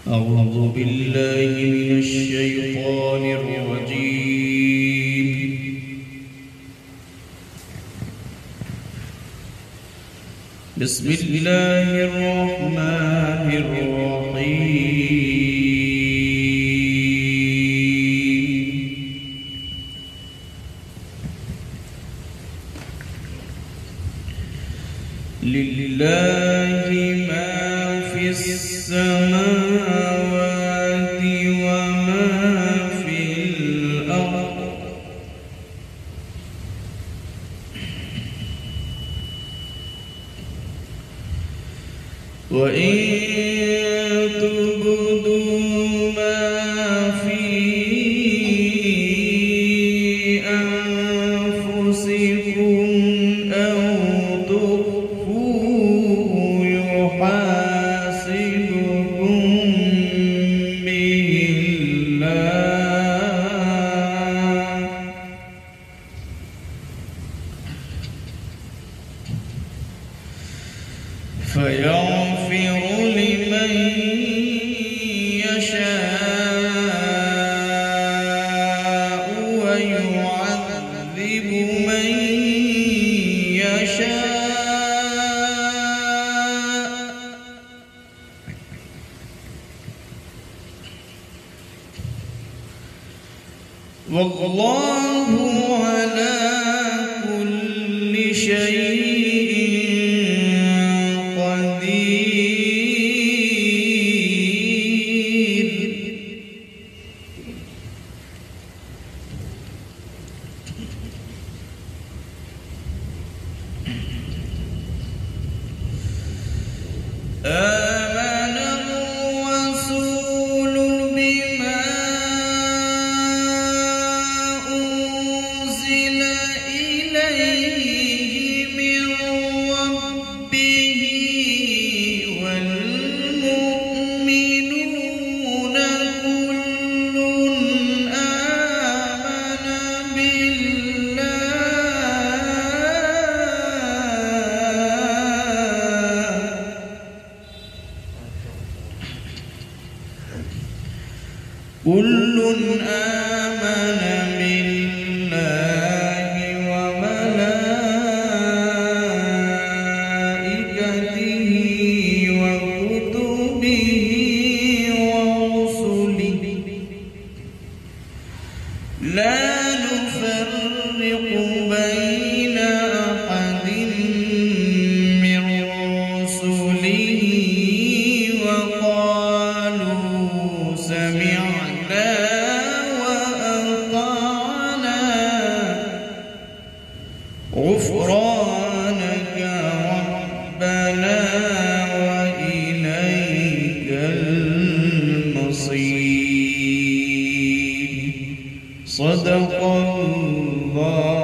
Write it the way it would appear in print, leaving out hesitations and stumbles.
أعوذ بالله من الشيطان الرجيم. بسم الله الرحمن الرحيم. لله ما في السماوات وما في الأرض وإن تبدوا ما في أنفسكم أو تخفوه يحاسبكم به الله فيغفر لمن يشاء ويعذب من يشاء والله على كل شيء آمن الرسول بما أنزل إليه من ربه والمؤمنون كل آمن بالله وملائكته وكتبه ورسله لا نفرق بين أحد من رسله وقالوا سمعنا وأطعنا غفرانك ربنا وإليك المصير. صدق الله.